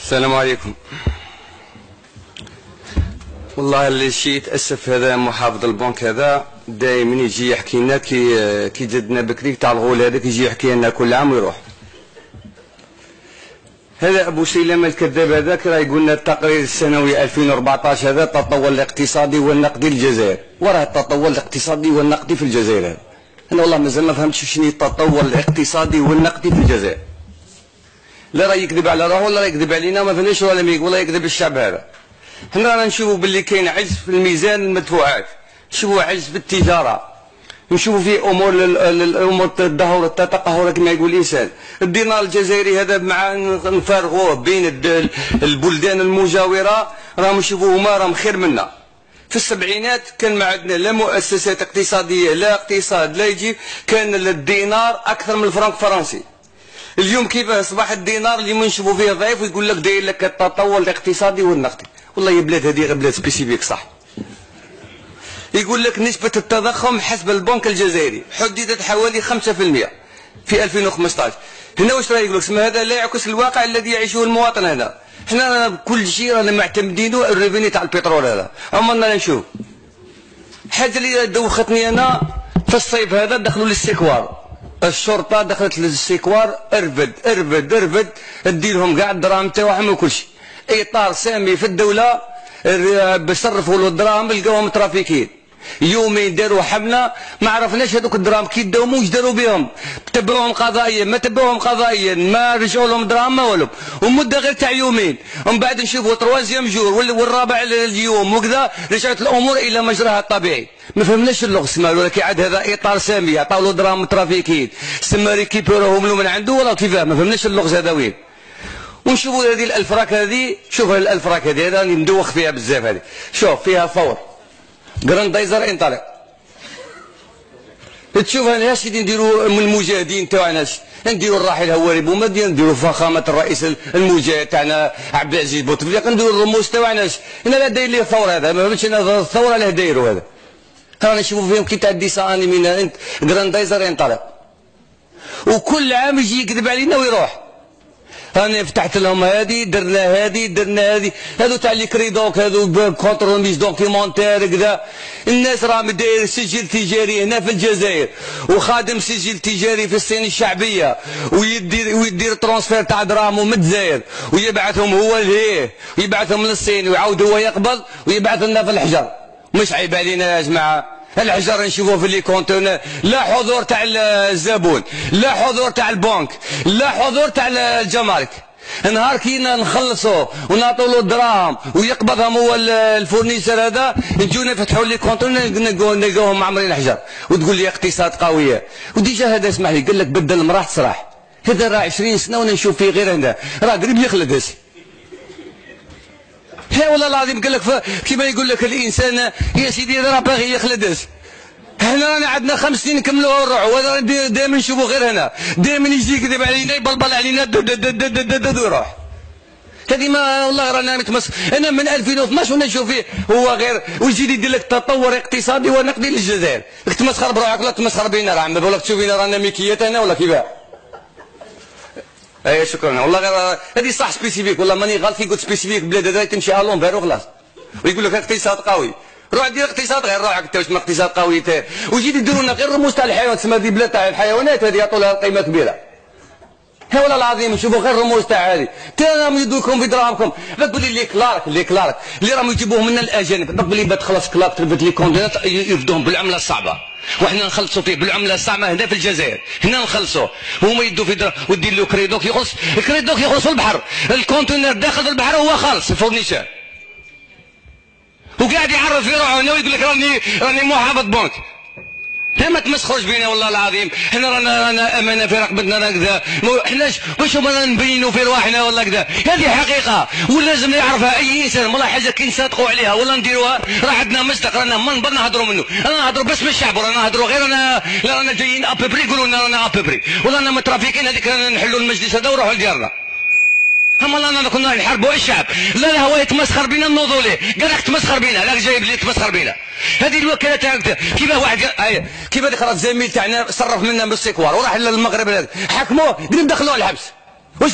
السلام عليكم. والله اللي شي يتاسف، هذا محافظ البنك هذا دائما يجي يحكي لنا كي جدنا بكري تاع الغول هذاك، يجي يحكي لنا كل عام ويروح. هذا ابو سليمان الكذاب هذاك راه يقول لنا التقرير السنوي 2014 هذا التطور الاقتصادي والنقدي للجزائر، وراه التطور الاقتصادي والنقدي في الجزائر هذا. انا والله مازال ما فهمتش شنو التطور الاقتصادي والنقدي في الجزائر. لا راه يكذب على روحه ولا راه يكذب علينا، ما فهمناش ولا يكذب الشعب هذا. حنا رانا نشوفوا باللي كاين عجز في الميزان المدفوعات، نشوفوا عجز في التجاره، نشوفوا في امور الامور التقهر كما يقول الانسان. الدينار الجزائري هذا مع نفارغوه بين البلدان المجاوره راهم نشوفوه هما راهم خير منا. في السبعينات كان ما عندنا لا مؤسسات اقتصاديه لا اقتصاد لا يجي، كان الدينار اكثر من الفرنك الفرنسي. اليوم كيف اصبح الدينار اللي نشوفوا فيه ضعيف ويقول لك داير لك التطور الاقتصادي والنقدي. والله يا بلاد هذه غير بلاد سبيسيفيك صح. يقول لك نسبة التضخم حسب البنك الجزائري حددت حوالي 5% في 2015. هنا واش راه يقول لك؟ هذا لا يعكس الواقع الذي يعيشه المواطن هنا. حنا كل شيء رانا معتمدينه الريفيني تاع البترول هذا. عمرنا نشوف حاجة اللي دوختني انا في الصيف هذا دخلوا للسيكوار، الشرطة دخلت للسيكوار، ارفد اديلهم كاع الدراهم تاعهم وكل شيء. اطار سامي في الدولة بيصرفوا له الدراهم لقاوهم ترافيكيين. يومين داروا حملة ما عرفناش هذوك الدراهم كي داوموا واش داروا بهم، تبعوهم قضائيا ما تبعوهم قضائيا، ما رجعوا لهم دراهم ما والو، ومدة غير تاع يومين. ومن بعد نشوفوا تروازيام جور والرابع اليوم وكذا رجعت الامور الى مجراها الطبيعي. ما فهمناش اللغز مالو، ولكن عاد هذا اطار سامي عطاو له دراهم ترافيكيين، سما ريكيبيروهم له من عنده ولا كيفاه. ما فهمناش اللغز هذا وين. ونشوفوا هذه الالفراك هذه، شوف الالفراك هذه راني مدوخ فيها بزاف هذه، شوف فيها فور جراندايزر انطلق. تشوف انا اش نديروا من المجاهدين تاعنا، نديروا الراحل هواري بومدين، نديروا فخامه الرئيس المجاهد تاعنا عبد العزيز بوتفليقه، نديروا الرموز تاعنا. انا لا داير لي الثوره هذا، ما فهمتش انا الثوره اللي دايروا هذا. رانا نشوفوا فيهم كي تاع ديسا انيمينا جراندايزر انطلق، وكل عام يجي يكذب علينا ويروح. انا فتحت لهم هذه درنا هذه هذو تاع لي كريدوك هذو كونتروليز دوكيمونتير كذا. الناس راهم داير سجل تجاري هنا في الجزائر، وخادم سجل تجاري في الصين الشعبيه، ويدير ترونسفير تاع دراهمه من الجزائر، ويبعثهم هو لهيه، ويبعثهم للصين، ويعاود هو يقبض ويبعث لنا في الحجر. مش عيب علينا يا جماعه؟ الحجر نشوفوه في لي كونتونر، لا حضور تاع الزبون، لا حضور تاع البنك، لا حضور تاع الجمارك. نهار كي نخلصوا ونعطوا له الدراهم ويقبضهم هو الفورنيسر هذا، نجيو نفتحوا لي كونتونر نلقاوهم معمرين الحجر، وتقول لي اقتصاد قويه. وديجا هذا اسمح لي قال لك بدل المراه تصرح، هذا راه 20 سنه وانا نشوف فيه غير هنا، راه قريب يخلد هسه. هي والله العظيم قال لك كيما يقول لك الانسان يا سيدي راه باغي يخلد. هنا رانا عندنا 5 سنين نكملوها ونروحوا، وهذا دائما نشوفوا غير هنا، دائما يجي يكذب علينا يبلبل علينا ويروح. هذه ما والله رانا متمسك. انا من 2012 وانا نشوف فيه هو غير، ويجي يدير لك تطور اقتصادي ونقدي للجزائر. تمسخر بروحك ولا تمسخر بينا؟ راه عم ولا تشوفينا رانا ميكيات هنا ولا كيفاه؟ اي شكرا. والله غير هذه صح سبيسيفيك، والله ماني غلط كي قلت سبيسيفيك. بلاد هذا تمشي على لونفير وخلاص، ويقول لك اقتصاد قوي. روح دير اقتصاد غير روحك انت، واش ما اقتصاد قوي انت؟ ويجي يديروا لنا غير رموز تاع الحيوانات، تسمى هذه بلاد تاع الحيوانات هذه يعطوا لها قيمه كبيره. ها والله العظيم نشوفوا غير رموز تاع هذه، راهم يدوكم في دراهمكم. تقول لي لي كلارك اللي راهم يجيبوهم لنا الاجانب، تقول لي بتخلص كلاك تربط لي كوندينات يفدوهم بالعمله الصعبه، وحنا نخلصوا فيه بالعمله الصعبه هنا في الجزائر، هنا نخلصوا، هما يدوا في درهم ودير له كريدوك يخلص، الكريدوك يخلص في البحر، الكونتينر داخل في البحر هو خالص الفورنيشر، وقاعد يعرف في روحه هنا ويقول لك راني محافظ بنك. ما تمسخروش بينا والله العظيم. حنا رانا امانه في رقبتنا راه كذا، حناش واش رانا نبينوا في رواحنا ولا كذا. هذه حقيقه ولازم يعرفها اي انسان. والله حاجه كي نصدقوا عليها ولا نديروها راه عندنا مصدق، رانا منبر نهضروا منه. انا نهضروا بس من الشعب، رانا نهضروا غير انا لا رانا جايين ابيبري يقولوا لنا رانا ابيبري، ولا رانا مترافقين هذيك رانا نحلوا المجلس هذا ونروحوا لديارنا. اما لا كنا نحاربوا الشعب، لا هو يتمسخر بينا نوضوا ليه، قال لك تمسخر بينا، لا جايب لي تمسخر بينا. هذه الوكاله تاعك كيفاه واحد كيفاه دخل الزميل تاعنا صرف منا بالسيكوار وراح للمغرب حكموه قريب دخلوه الحبس. واش